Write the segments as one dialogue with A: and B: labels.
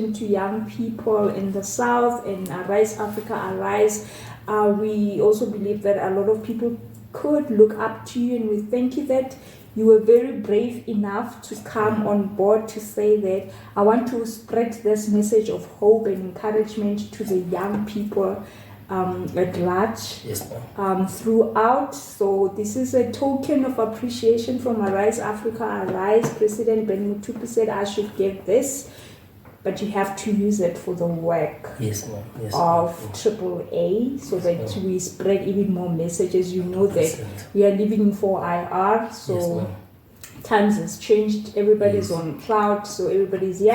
A: talking to young people in the South and Arise Africa Arise, we also believe that a lot of people could look up to you, and we thank you that you were very brave enough to come on board to say that I want to spread this message of hope and encouragement to the young people at large.
B: Yes, ma'am.
A: Throughout. So this is a token of appreciation from Arise Africa Arise. President Ben Mutupi said I should give this, but you have to use it for the work
B: Yes, ma'am. Yes,
A: of AAA, so that we spread even more messages. You know that we are living in 4IR, so times has changed. Everybody's on cloud, so everybody's here.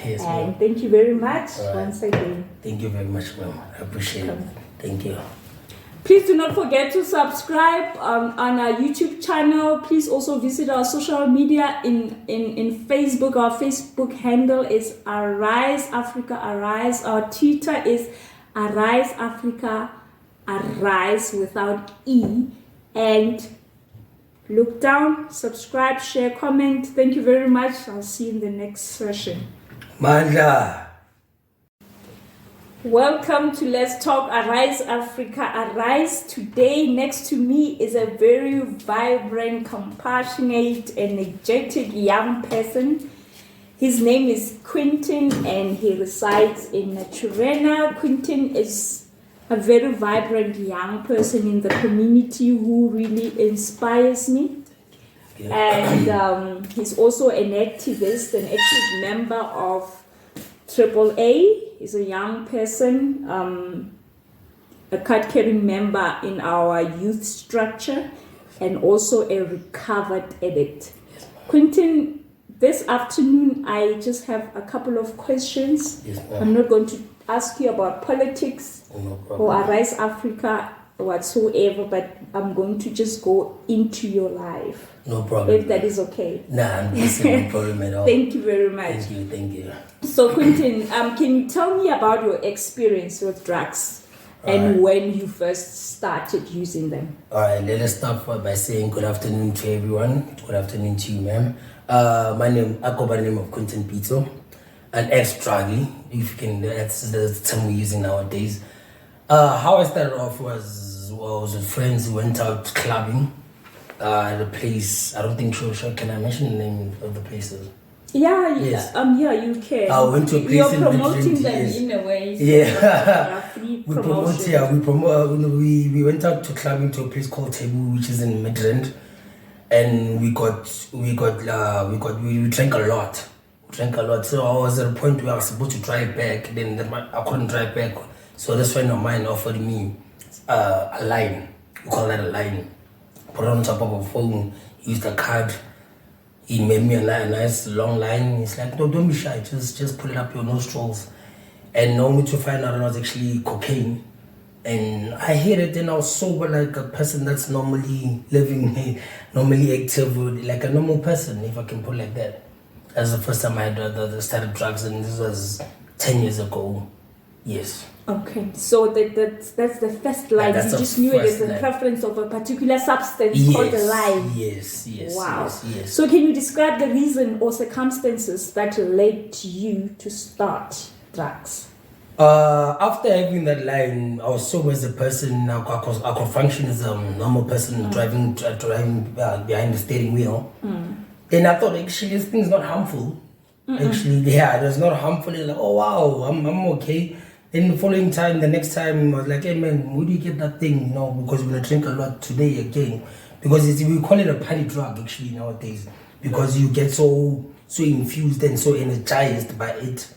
B: Yes,
A: and thank you very much once again.
B: Thank you very much, ma'am. I appreciate it. Thank you.
A: Please do not forget to subscribe on our YouTube channel. Please also visit our social media in Facebook. Our Facebook handle is Arise Africa Arise. Our Twitter is Arise Africa Arise without E. And look down, subscribe, share, comment. Thank you very much. I'll see you in the next session.
B: Mandla.
A: Welcome to Let's Talk Arise Africa Arise. Today next to me is a very vibrant, compassionate, energetic young person. His name is Quinton and he resides in Naturena. Quinton is a very vibrant young person in the community who really inspires me. And he's also an activist, an active member of AAA. He's a young person, a card-carrying member in our youth structure, and also a recovered addict. Quinton, this afternoon I just have a couple of questions. I'm not going to ask you about politics or Arise Africa whatsoever, but I'm going to just go into your life.
B: No problem.
A: If that is okay.
B: Nah, no problem at all.
A: Thank you very much.
B: Thank you.
A: So Quinton, can you tell me about your experience with drugs and when you first started using them?
B: Alright, let us start by saying good afternoon to everyone. Good afternoon to you, ma'am. I go by the name of Quinton Pito, an ex-druggie, if you can, that's the term we're using nowadays. How I started off was with friends who went out clubbing at a place. I don't think sure. Can I mention the name of the places?
A: Yeah, you can.
B: I went to a place.
A: You're promoting them in a way. So
B: we went out to clubbing to a place called Tebu, which is in Midrand, and we drank a lot. So I was at a point where I was supposed to drive back, then I couldn't drive back. So this friend of mine offered me a line. We call that a line. Put it on top of a phone, used a card. He made me a nice long line. He's like, no, don't be shy, just put it up your nostrils. And only to find out it was actually cocaine. And I hit it, and I was sober like a person that's normally living, normally active, like a normal person, if I can put it like that. That's the first time I had started drugs, and this was 10 years ago. Yes.
A: Okay, so that's the first line. You just knew it as a preference of a particular substance called the line.
B: Yes.
A: Wow.
B: Yes.
A: So can you describe the reason or circumstances that led to you to start drugs?
B: After having that line, I was sober as a person. I could function as a normal person driving behind the steering wheel. Then I thought, actually, this thing's not harmful. Actually, it was not harmful. It's like, oh wow, I'm okay. Then the following time, the next time, I was like, hey man, where do you get that thing? Because we're gonna drink a lot today again. Because we call it a party drug actually nowadays. Because you get so infused and so energized by it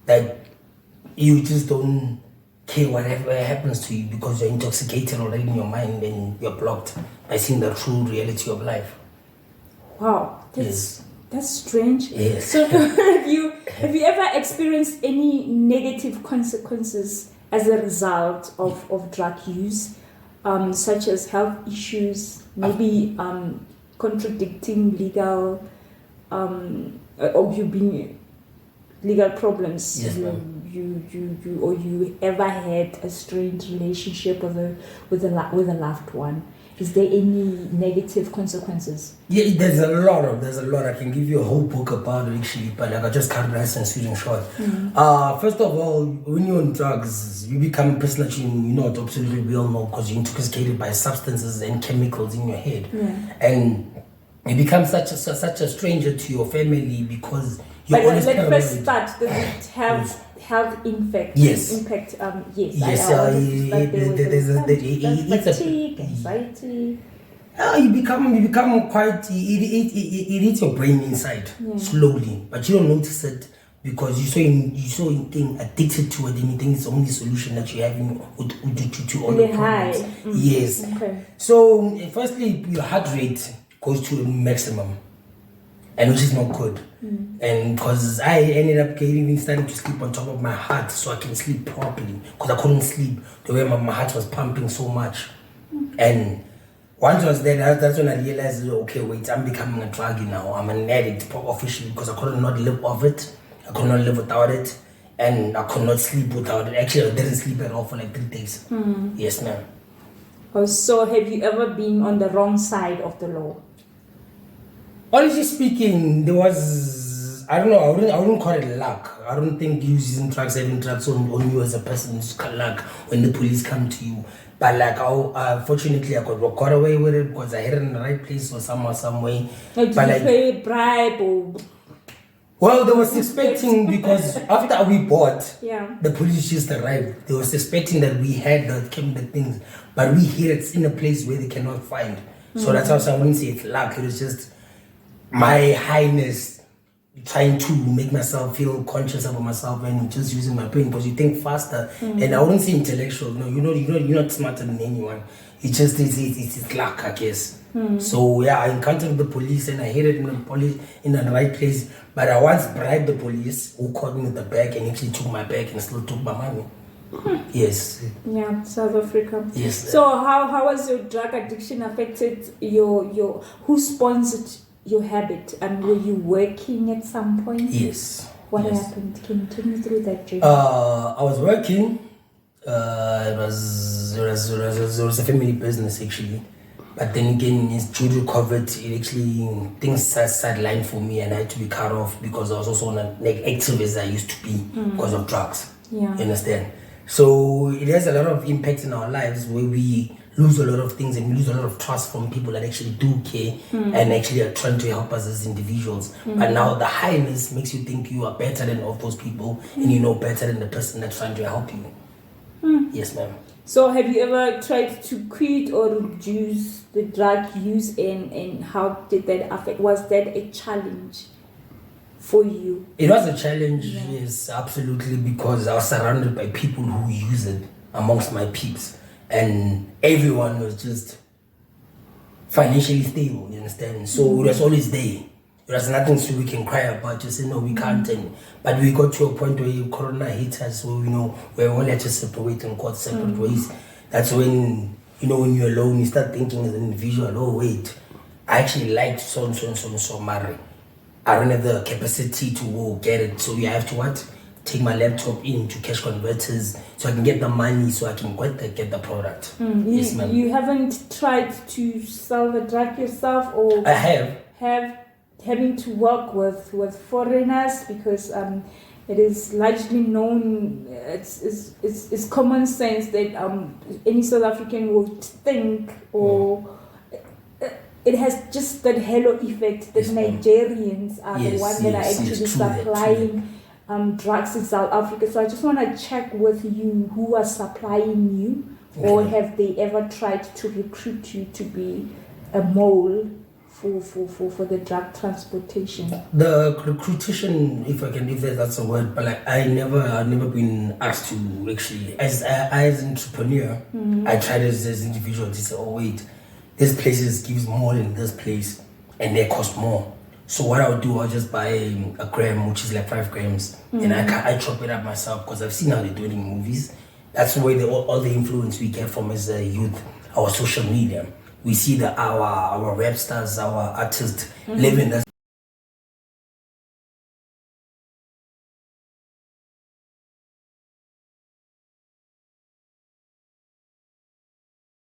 B: that you just don't care whatever happens to you, because you're intoxicated already in your mind and you're blocked by seeing the true reality of life.
A: Wow, that's strange.
B: Yes.
A: So have you ever experienced any negative consequences as a result of drug use, such as health issues, maybe contradicting legal or you being legal problems?
B: Yes, ma'am.
A: You ever had a strained relationship with a loved one, Is there any negative consequences?
B: Yeah, there's a lot. I can give you a whole book about it actually, but like I just cut nice and sweet and short. First of all, when you're on drugs, you become a person that you not absolutely well know because you're intoxicated by substances and chemicals in your head, and you become such a stranger to your family because you're always
A: paranoid. But first start, does it have health impact?
B: Yes.
A: Impact. Yes.
B: It's
A: fatigue, anxiety.
B: You become quite. It eats your brain inside slowly, but you don't notice it because you're so addicted to it, and you think it's the only solution that you have to all the problems. Yes.
A: Okay.
B: So firstly, your heart rate goes to a maximum, and which is not good. And because I ended up even starting to sleep on top of my heart so I can sleep properly because I couldn't sleep the way my heart was pumping so much. And once I was there, that's when I realized, okay, wait, I'm becoming a druggie now. I'm an addict officially because I could not live off it. I could not live without it. And I could not sleep without it. Actually, I didn't sleep at all for like 3 days. Yes, ma'am.
A: Oh, so have you ever been on the wrong side of the law?
B: Honestly speaking, there was, I don't know, I wouldn't call it luck. I don't think using drugs, having drugs on you as a person is luck when the police come to you. But like, fortunately, I got away with it because I had it in the right place or some way.
A: Did you pay a bribe or?
B: Well, they were suspecting because after we bought,
A: the
B: police just arrived. They were suspecting that we had the things, but we hid it in a place where they cannot find. So that's how I wouldn't say it's luck. It was just my highness trying to make myself feel conscious about myself and just using my brain because you think faster. And I wouldn't say intellectual. No, you're not smarter than anyone. It's just it's luck, I guess. So yeah, I encountered the police and I hid it in the right place. But I once bribed the police who caught me with the bag and actually took my bag and still took my money. Yes.
A: Yeah, South Africa.
B: Yes.
A: So how was your drug addiction affected your who sponsored your habit, and were you working at some point?
B: Yes.
A: What happened? Can you take me through that journey?
B: I was working. It was a family business actually, but then again, it's due to COVID. It actually things sidelined for me, and I had to be cut off because I was also not like active as I used to be because of drugs.
A: Yeah.
B: You understand? So it has a lot of impact in our lives where we lose a lot of things and we lose a lot of trust from people that actually do care and actually are trying to help us as individuals. But now the highness makes you think you are better than all those people and you know better than the person that's trying to help you. Yes, ma'am.
A: So have you ever tried to quit or reduce the drug use, and how did that affect? Was that a challenge for you?
B: It was a challenge, yes, absolutely, because I was surrounded by people who use it amongst my peeps. And everyone was just financially stable, you understand? So it was always there. There was nothing we can cry about, just say, no, we can't. But we got to a point where Corona hit us, where, we all had to separate and go separate ways. That's when, when you're alone, you start thinking as an individual, oh, wait, I actually like so Mari. I don't have the capacity to get it. So you have to what? Take my laptop into cash converters so I can get the money so I can get the product. Yes, ma'am.
A: You haven't tried to sell the drug yourself, or
B: I have
A: having to work with foreigners, because it is largely known, it's common sense that any South African would think, or it has just that halo effect that Nigerians are the ones that are actually supplying drugs in South Africa. So I just want to check with you, who are supplying you, or have they ever tried to recruit you to be a mole for the drug transportation?
B: The recruitation, if that's a word, but like I've never been asked to actually, as an entrepreneur, I tried as individual to say, oh wait, this place gives more than this place and they cost more. So what I would do, I'll just buy a gram, which is like 5 grams, and I chop it up myself because I've seen how they do it in movies. That's where all the influence we get from as a youth, our social media. We see our rap stars, our artists living that